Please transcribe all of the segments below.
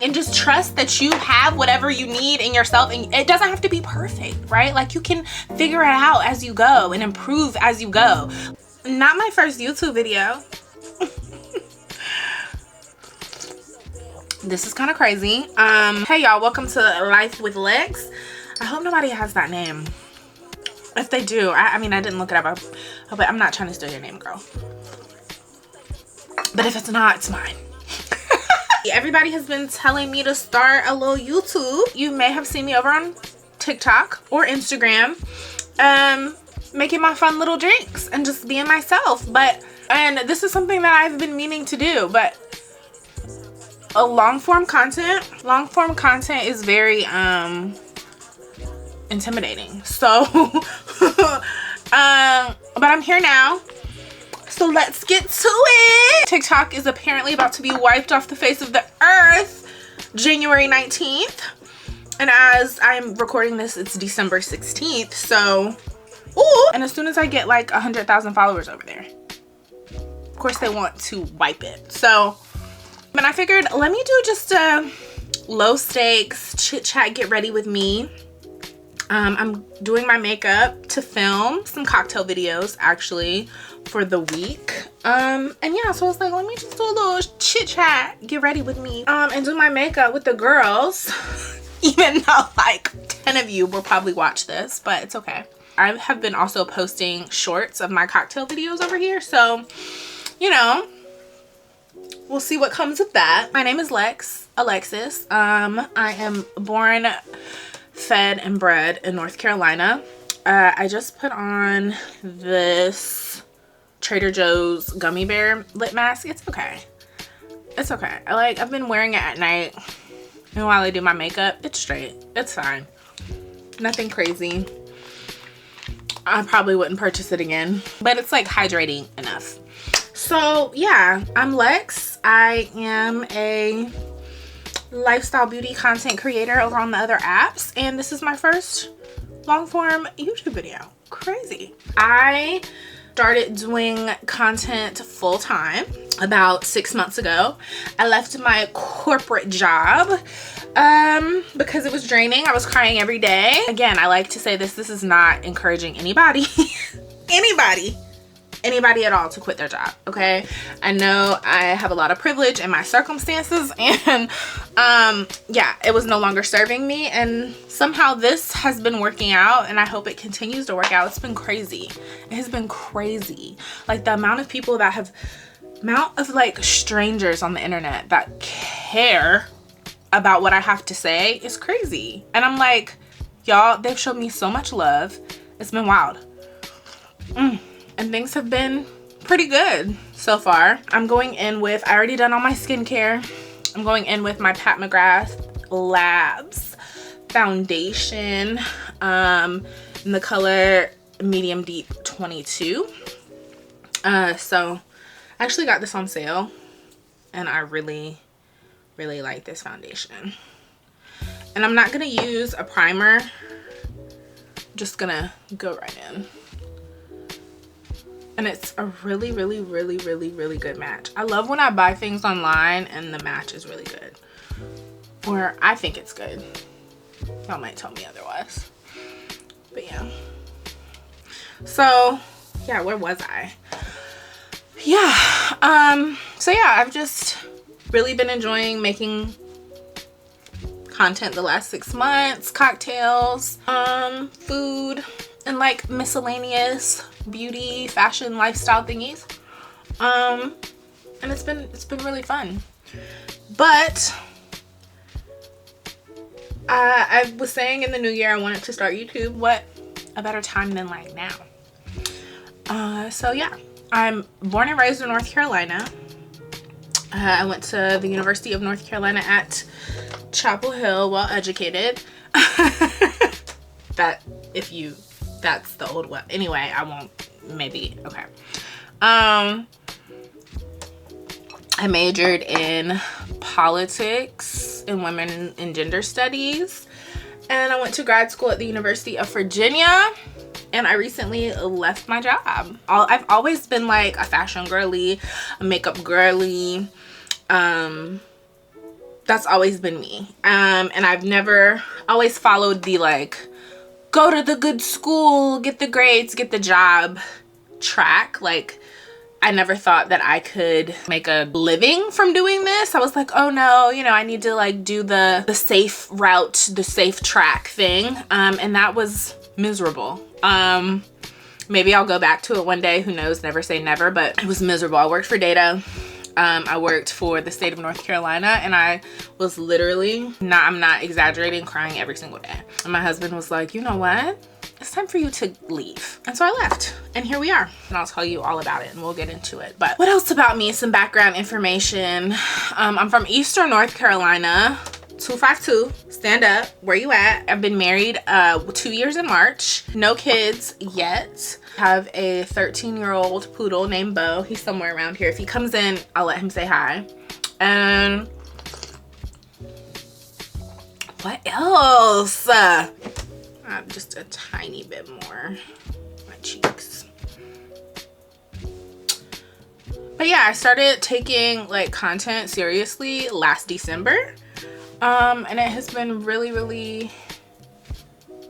and just trust that you have whatever you need in yourself, and it doesn't have to be perfect, right? Like, you can figure it out as you go and improve as you go. Not my first YouTube video. This is kind of crazy. Hey y'all, welcome to Life with Lex. I hope nobody has that name. If they do, I mean, I didn't look it up, but I'm not trying to steal your name, girl. But if it's not, it's mine. Everybody has been telling me to start a little YouTube. You may have seen me over on TikTok or Instagram, making my fun little drinks and just being myself. And this is something that I've been meaning to do, but long form content is very intimidating. So but I'm here now. So let's get to it. TikTok is apparently about to be wiped off the face of the earth January 19th. And as I'm recording this, it's December 16th. So, ooh. And as soon as I get like 100,000 followers over there, of course they want to wipe it. So, but I figured, let me do just a low stakes chit chat, get ready with me. I'm doing my makeup to film some cocktail videos actually for the week. And yeah, so I was like, let me just do a little chit chat, get ready with me, and do my makeup with the girls. Even though like 10 of you will probably watch this, but it's okay. I have been also posting shorts of my cocktail videos over here, so you know, we'll see what comes of that. My name is Alexis. I am born, fed, and bred in North Carolina. I just put on this Trader Joe's gummy bear lip mask. It's okay. It's okay. I've been wearing it at night, and while I do my makeup, it's straight. It's fine. Nothing crazy. I probably wouldn't purchase it again, but it's like hydrating enough. So yeah, I'm Lex. I am a lifestyle beauty content creator over on the other apps, and this is my first long form YouTube video. Crazy. I started doing content full time about 6 months ago. I left my corporate job because it was draining. I was crying every day. Again, I like to say this is not encouraging anybody anybody at all to quit their job, okay? I know I have a lot of privilege in my circumstances, and yeah, it was no longer serving me, and somehow this has been working out, and I hope it continues to work out. It's been crazy. It has been crazy. Like, the amount of people that have, like strangers on the internet that care about what I have to say is crazy. And I'm like, y'all, they've shown me so much love. It's been wild. And things have been pretty good so far. I'm going in with, I already done all my skincare. I'm going in with my Pat McGrath Labs foundation in the color Medium Deep 22. So I actually got this on sale, and I really like this foundation. And I'm not gonna use a primer. I'm just gonna go right in. And it's a really good match. I love when I buy things online and the match is really good. Or I think it's good. Y'all might tell me otherwise. But yeah. So yeah, where was I? Yeah. So yeah, I've just really been enjoying making content the last 6 months. Cocktails, food, and like miscellaneous beauty, fashion, lifestyle thingies. And it's been really fun. But I was saying in the new year I wanted to start YouTube. What a better time than like now. So yeah, I'm born and raised in North Carolina. I went to the University of North Carolina at Chapel Hill, well educated. That's the old one. Anyway, I won't, maybe, okay. I majored in politics and women and gender studies, and I went to grad school at the University of Virginia, and I recently left my job. I've always been like a fashion girly, a makeup girly, That's always been me. And I've never always followed the like, go to the good school, get the grades, get the job track. Like, I never thought that I could make a living from doing this. I was like, oh no, you know, I need to like do the safe route, the safe track thing. And that was miserable. Maybe I'll go back to it one day, who knows, never say never, but it was miserable. I worked for data. I worked for the state of North Carolina, and I was literally, I'm not exaggerating, crying every single day. And my husband was like, you know what? It's time for you to leave. And so I left, and here we are. And I'll tell you all about it, and we'll get into it. But what else about me? Some background information. I'm from Eastern North Carolina. 252, stand up. Where you at? I've been married 2 years in March. No kids yet. Have a 13-year-old poodle named Bo. He's somewhere around here. If he comes in, I'll let him say hi. And what else? Just a tiny bit more. My cheeks. But yeah, I started taking like content seriously last December. And it has been really, really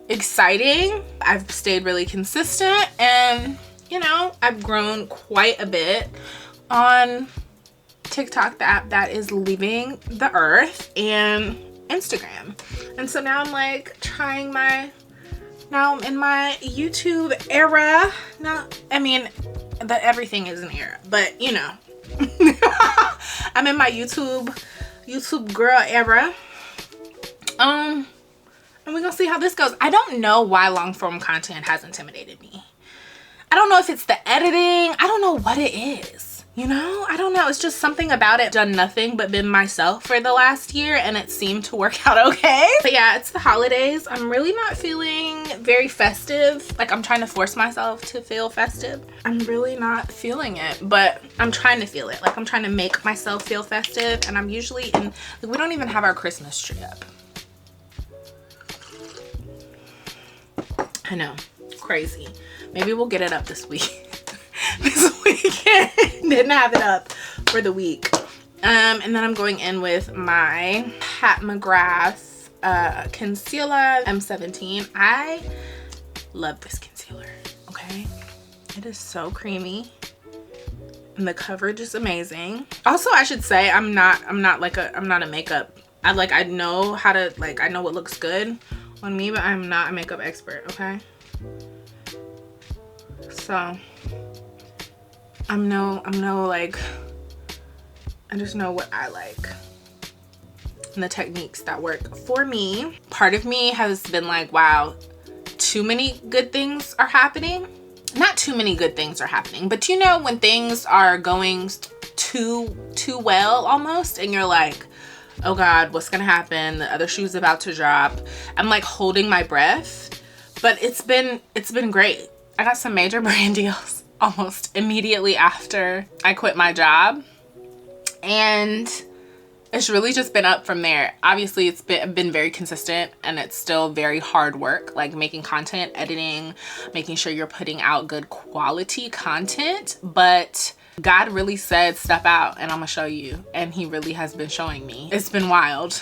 exciting. I've stayed really consistent, and you know, I've grown quite a bit on TikTok, the app that is leaving the earth, and Instagram. And so now I'm like trying now I'm in my YouTube era. Now, I mean, everything is an era, but you know, I'm in my YouTube girl era. And we're gonna see how this goes. I don't know why long form content has intimidated me. I don't know if it's the editing. I don't know what it is, you know? I don't know. It's just something about it. Done nothing but been myself for the last year, and it seemed to work out okay. But yeah, it's the holidays. I'm really not feeling very festive. Like, I'm trying to force myself to feel festive. I'm really not feeling it, but I'm trying to feel it. Like, I'm trying to make myself feel festive, and I'm usually in, like, we don't even have our Christmas tree up. I know, crazy. Maybe we'll get it up this week. This weekend. Didn't have it up for the week. And then I'm going in with my Pat McGrath concealer M17. I love this concealer, okay? It is so creamy, and the coverage is amazing. Also, I should say I'm not a makeup. I know how to, like, I know what looks good on me, but I'm not a makeup expert, okay? So I'm no like, I just know what I like and the techniques that work for me. Part of me has been like, wow, too many good things are happening. Not too many good things are happening, but you know, when things are going too well almost, and you're like, oh God, what's gonna happen? The other shoe's about to drop. I'm like holding my breath, but it's been great. I got some major brand deals almost immediately after I quit my job, and it's really just been up from there. Obviously, it's been very consistent, and it's still very hard work, like making content, editing, making sure you're putting out good quality content, but God really said, step out and I'm gonna show you. And he really has been showing me. It's been wild.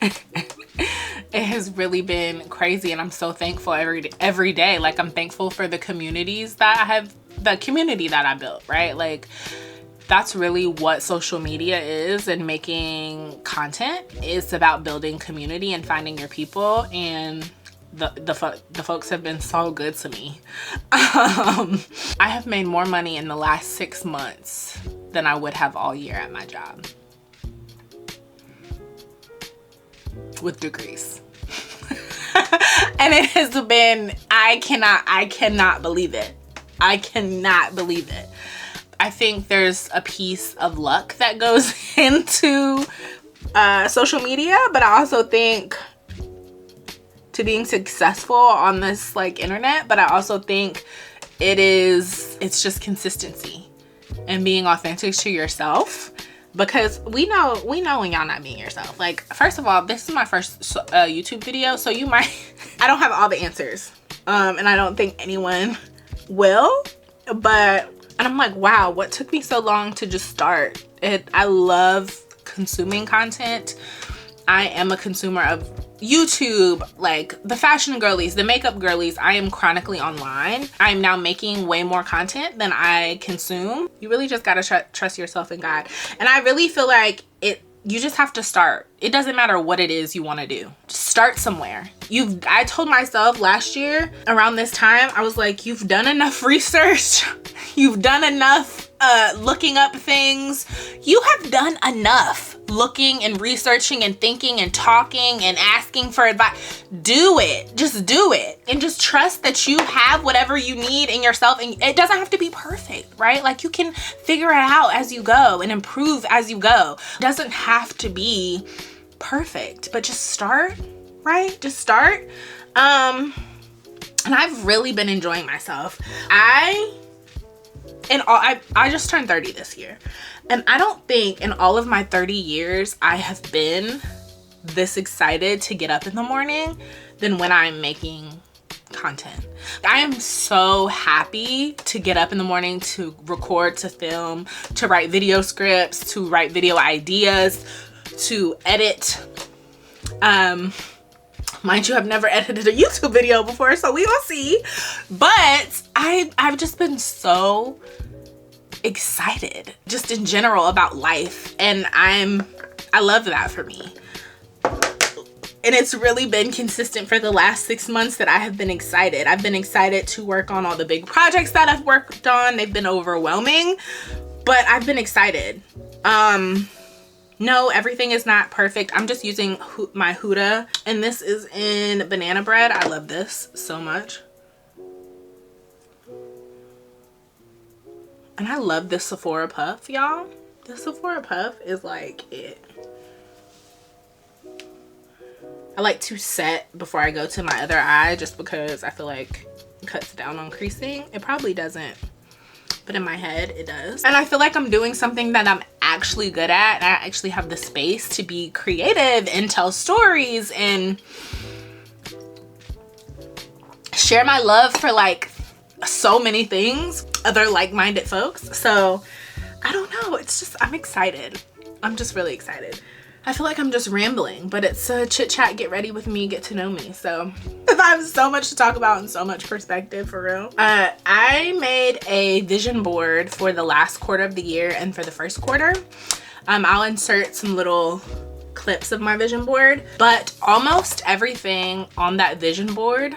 It has really been crazy, and I'm so thankful every day. Like, I'm thankful for the communities that I have, the community that I built, right? Like, that's really what social media is, and making content is about building community and finding your people. And the folks have been so good to me. I have made more money in the last 6 months than I would have all year at my job with degrees. And it has been, I cannot believe it. I cannot believe it. I think there's a piece of luck that goes into social media, but I also think to being successful on this like internet, but I also think it's just consistency and being authentic to yourself, because we know when y'all not being yourself. Like, first of all, this is my first YouTube video, so you might I don't have all the answers, and I don't think anyone will, but, and I'm like, wow, what took me so long to just start it? I love consuming content. I am a consumer of YouTube, like the fashion girlies, the makeup girlies. I am chronically online. I'm now making way more content than I consume. You really just gotta trust yourself in God. And I really feel like you just have to start. It doesn't matter what it is you want to do. Just start somewhere. I told myself last year around this time, I was like, you've done enough research. You've done enough looking up things. You have done enough looking and researching and thinking and talking and asking for advice. Do it. Just do it. And just trust that you have whatever you need in yourself. And it doesn't have to be perfect, right? Like you can figure it out as you go and improve as you go. It doesn't have to be perfect, but just start, right? Just start. And I've really been enjoying myself. I just turned 30 this year. And I don't think in all of my 30 years, I have been this excited to get up in the morning than when I'm making content. I am so happy to get up in the morning, to record, to film, to write video scripts, to write video ideas, to edit. Mind you, I've never edited a YouTube video before, so we will see. But I've just been so excited just in general about life, and I love that for me. And it's really been consistent for the last 6 months that I have been excited. I've been excited to work on all the big projects that I've worked on. They've been overwhelming, but I've been excited. No, everything is not perfect. I'm just using my Huda, and this is in banana bread. I love this so much. And I love this Sephora puff, y'all. This Sephora puff is like it. I like to set before I go to my other eye just because I feel like it cuts down on creasing. It probably doesn't, but in my head it does. And I feel like I'm doing something that I'm actually good at, and I actually have the space to be creative and tell stories and share my love for like so many things, other like-minded folks. So I don't know, it's just, I'm excited. I'm just really excited. I feel like I'm just rambling, but it's a chit chat, get ready with me, get to know me. So I have so much to talk about and so much perspective, for real. I made a vision board for the last quarter of the year and for the first quarter. I'll insert some little clips of my vision board, but almost everything on that vision board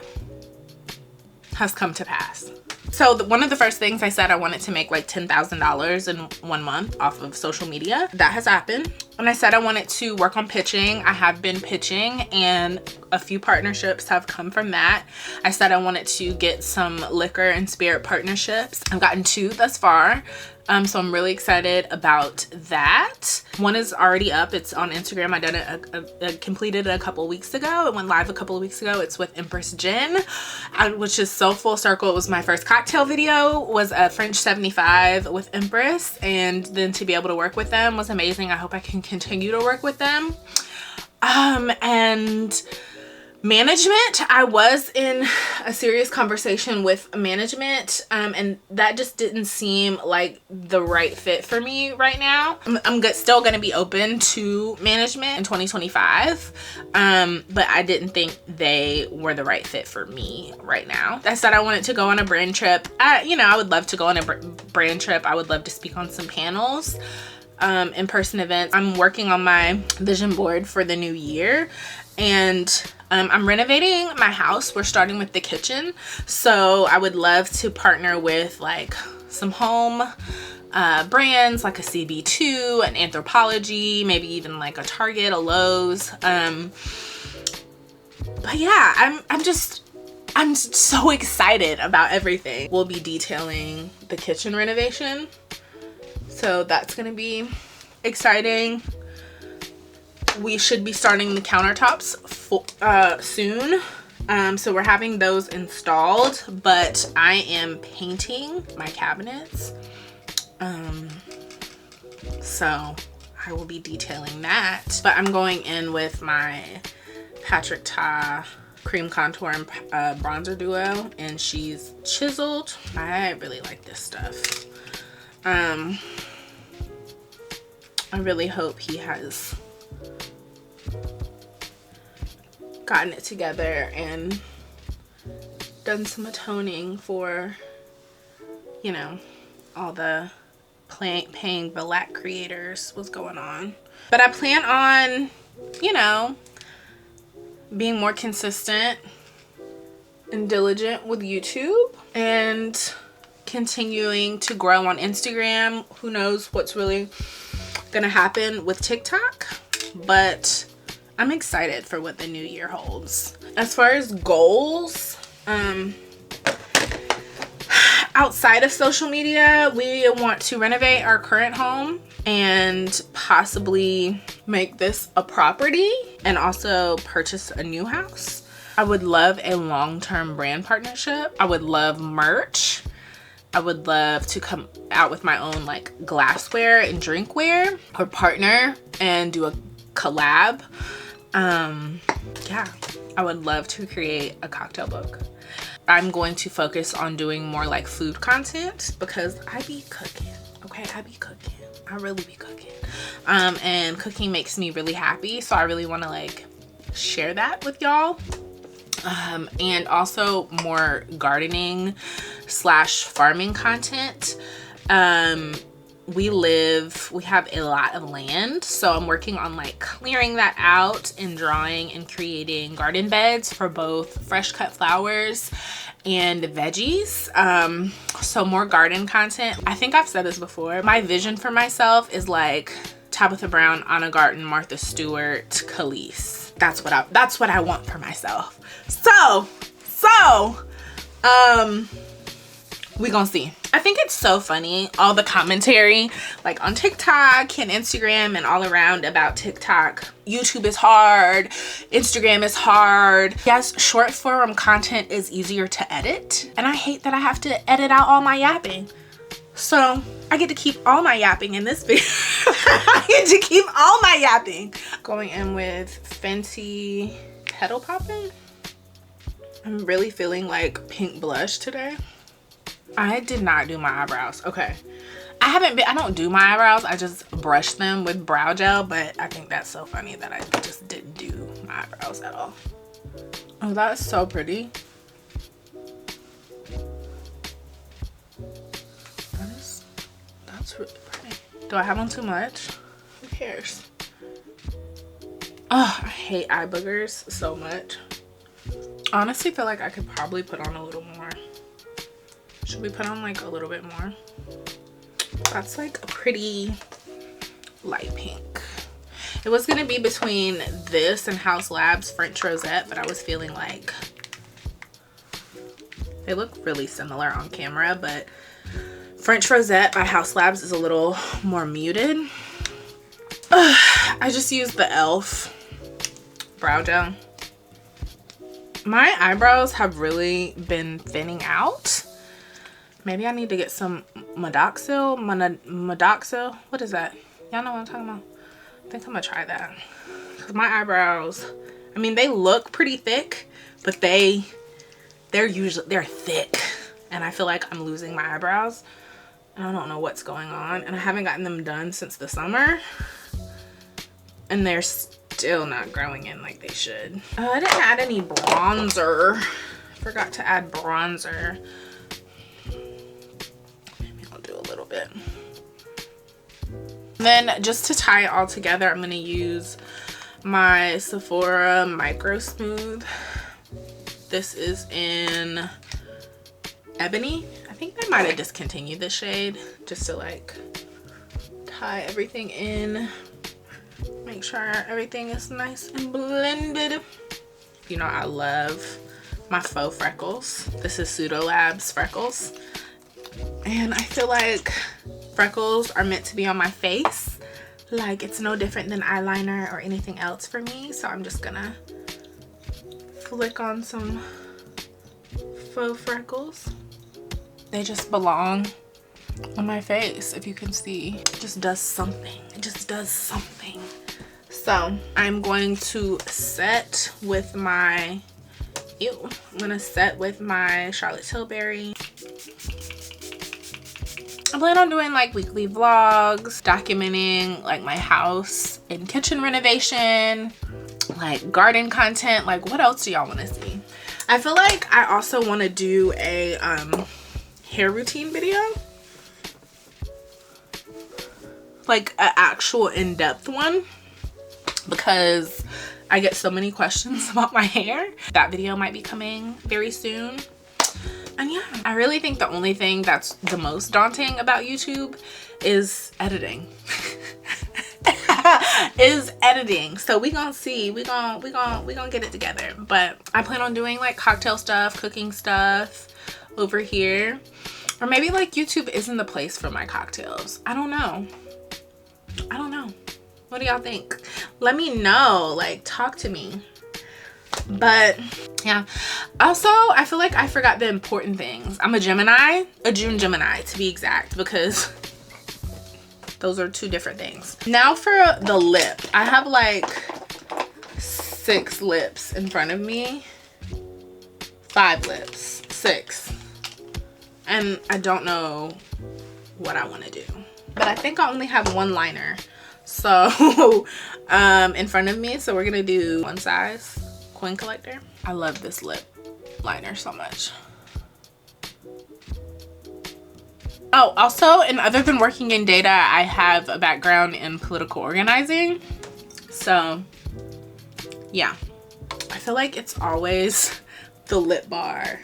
has come to pass. So one of the first things I said, I wanted to make like $10,000 in 1 month off of social media. That has happened. And I said I wanted to work on pitching. I have been pitching, and a few partnerships have come from that. I said I wanted to get some liquor and spirit partnerships. I've gotten 2 thus far. So I'm really excited about that. One is already up. It's on Instagram. I done it, I completed it a couple weeks ago. It went live a couple of weeks ago. It's with Empress Gin, which is so full circle. It was my first cocktail video, was a French 75 with Empress, and then to be able to work with them was amazing. I hope I can continue to work with them. And management, I was in a serious conversation with management, and that just didn't seem like the right fit for me right now. I'm still going to be open to management in 2025, but I didn't think they were the right fit for me right now. I said I wanted to go on a brand trip. I would love to go on a brand trip. I would love to speak on some panels, in-person events. I'm working on my vision board for the new year, and I'm renovating my house. We're starting with the kitchen, so I would love to partner with like some home brands like a CB2, an Anthropologie, maybe even like a Target, a Lowe's. But yeah, I'm so excited about everything. We'll be detailing the kitchen renovation, so that's gonna be exciting. We should be starting the countertops soon. So we're having those installed, but I am painting my cabinets. So I will be detailing that. But I'm going in with my Patrick Ta cream contour and bronzer duo, and she's chiseled. I really like this stuff. I really hope he has gotten it together and done some atoning for, you know, all the paying black creators was going on. But I plan on, you know, being more consistent and diligent with YouTube and continuing to grow on Instagram. Who knows what's really gonna happen with TikTok, but I'm excited for what the new year holds. As far as goals, outside of social media, we want to renovate our current home and possibly make this a property and also purchase a new house. I would love a long-term brand partnership. I would love merch. I would love to come out with my own like glassware and drinkware or partner and do a collab. Yeah, I would love to create a cocktail book. I'm going to focus on doing more like food content because I be cooking. Okay, I be cooking. I really be cooking. And cooking makes me really happy. So I really want to like share that with y'all. And also more gardening / farming content. We have a lot of land, so I'm working on like clearing that out and drawing and creating garden beds for both fresh cut flowers and veggies. So more garden content. I think I've said this before. My vision for myself is like Tabitha Brown, Anna Garten, Martha Stewart, Khalees. That's what I want for myself. So we gonna see. I think it's so funny, all the commentary like on TikTok and Instagram and all around about TikTok. YouTube is hard, Instagram is hard. Yes, short form content is easier to edit, and I hate that I have to edit out all my yapping. So I get to keep all my yapping in this video. I get to keep all my yapping. Going in with Fenty Petal Poppin'. I'm really feeling like pink blush today. I did not do my eyebrows. Okay. I don't do my eyebrows. I just brush them with brow gel, but I think that's so funny that I just didn't do my eyebrows at all. Oh, that's so pretty. That's really pretty. Do I have on too much? Who cares? Oh, I hate eye boogers so much. I honestly feel like I could probably put on a little more. Should we put on like a little bit more? That's like a pretty light pink. It was gonna be between this and House Labs French Rosette, but I was feeling like they look really similar on camera, but French Rosette by House Labs is a little more muted. I just used the e.l.f. brow gel. My eyebrows have really been thinning out. Maybe I need to get some Modoxil. What is that? Y'all know what I'm talking about? I think I'm gonna try that. Cause my eyebrows, I mean, they look pretty thick, but they're thick. And I feel like I'm losing my eyebrows. And I don't know what's going on. And I haven't gotten them done since the summer. And they're still not growing in like they should. I didn't add any bronzer. Forgot to add bronzer. Maybe I'll do a little bit. Then just to tie it all together, I'm gonna use my Sephora Micro Smooth. This is in Ebony. I think they might have discontinued this shade just to like tie everything in. Make sure everything is nice and blended. You know, I love my faux freckles. This is Pseudo Labs freckles. And I feel like freckles are meant to be on my face. Like, it's no different than eyeliner or anything else for me. So I'm just gonna flick on some faux freckles. They just belong on my face, if you can see. It just does something. It just does something. So I'm going to set with my, I'm gonna set with my Charlotte Tilbury. I plan on doing like weekly vlogs, documenting like my house and kitchen renovation, like garden content. Like, what else do y'all want to see? I feel like I also want to do a hair routine video, like an actual in-depth one, because I get so many questions about my hair. That video might be coming very soon. And yeah, I really think the only thing that's the most daunting about YouTube is editing. Is editing. So we gonna see, we gonna get it together. But I plan on doing like cocktail stuff, cooking stuff over here. Or maybe like YouTube isn't the place for my cocktails. I don't know. What do y'all think? Let me know, like, talk to me. But yeah, also I feel like I forgot the important things. I'm a Gemini, a June Gemini to be exact, because those are two different things. Now for the lip, I have like 6 lips in front of me. 5 lips, 6. And I don't know what I want to do, but I think I only have 1 liner, so in front of me. So we're gonna do one size coin collector. I love this lip liner so much. Oh, also, and other than working in data, I have a background in political organizing. So yeah, I feel like it's always the lip bar.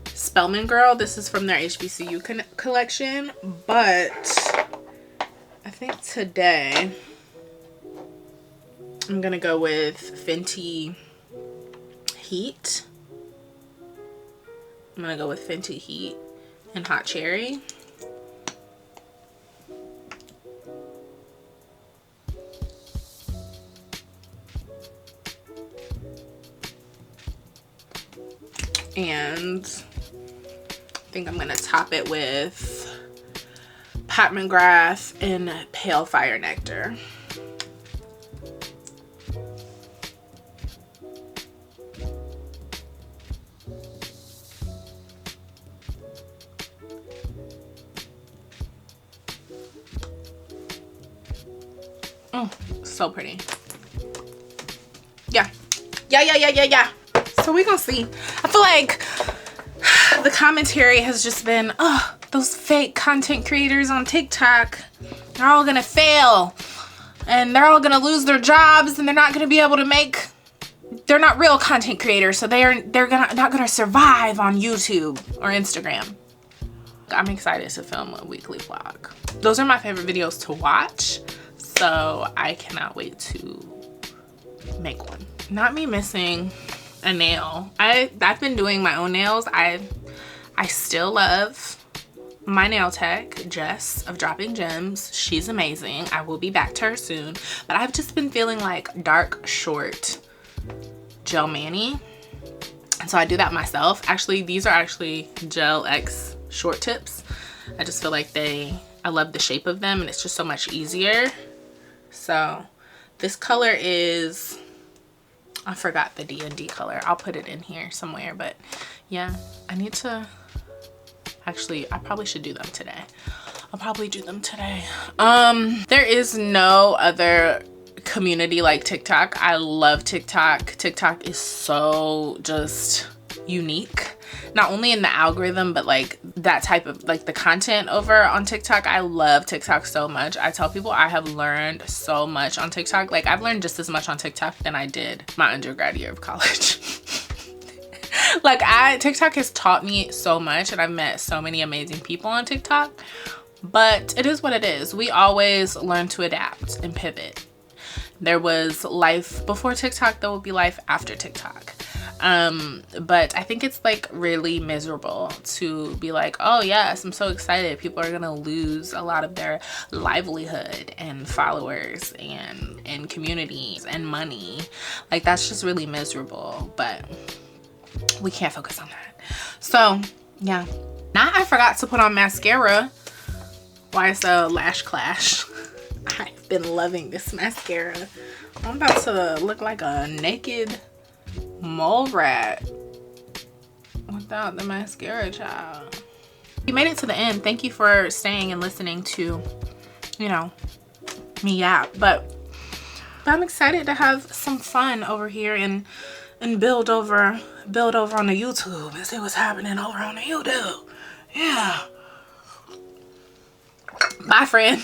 Spellman Girl, this is from their HBCU collection, but I think today I'm gonna go with Fenty Heat. I'm gonna go with Fenty Heat and Hot Cherry. And I think I'm gonna top it with Pat McGrath and Pale Fire Nectar. Oh, so pretty. Yeah. So we gonna see. I feel like the commentary has just been, oh, those fake content creators on TikTok, they're all gonna fail and they're all gonna lose their jobs and they're not gonna be able to make, they're not real content creators, so they're not gonna survive on YouTube or Instagram. I'm excited to film a weekly vlog. Those are my favorite videos to watch, so I cannot wait to make one. Not me missing a nail. I've been doing my own nails. I still love my nail tech, Jess of Dropping Gems. She's amazing. I will be back to her soon, but I've just been feeling like dark short gel mani, and so I do that myself. Actually, these are actually Gel X short tips. I just feel like I love the shape of them and it's just so much easier. So this color is, I forgot the D&D color. I'll put it in here somewhere, but yeah, I need to, actually, I probably should do them today. I'll probably do them today. There is no other community like TikTok. I love TikTok. TikTok is so just unique, not only in the algorithm, but like that type of, like the content over on TikTok. I love TikTok so much. I tell people I have learned so much on TikTok. Like I've learned just as much on TikTok than I did my undergrad year of college. Like TikTok has taught me so much and I've met so many amazing people on TikTok, but it is what it is. We always learn to adapt and pivot. There was life before TikTok, there will be life after TikTok. But I think it's like really miserable to be like, oh yes, I'm so excited, people are gonna lose a lot of their livelihood and followers and communities and money. Like that's just really miserable, but we can't focus on that. So yeah, now I forgot to put on mascara. Why is a lash clash? I've been loving this mascara. I'm about to look like a naked mole rat without the mascara, child. You made it to the end. Thank you for staying and listening to, you know, me yap. But But I'm excited to have some fun over here and build over on the YouTube and see what's happening over on the YouTube. Yeah. Bye, friend.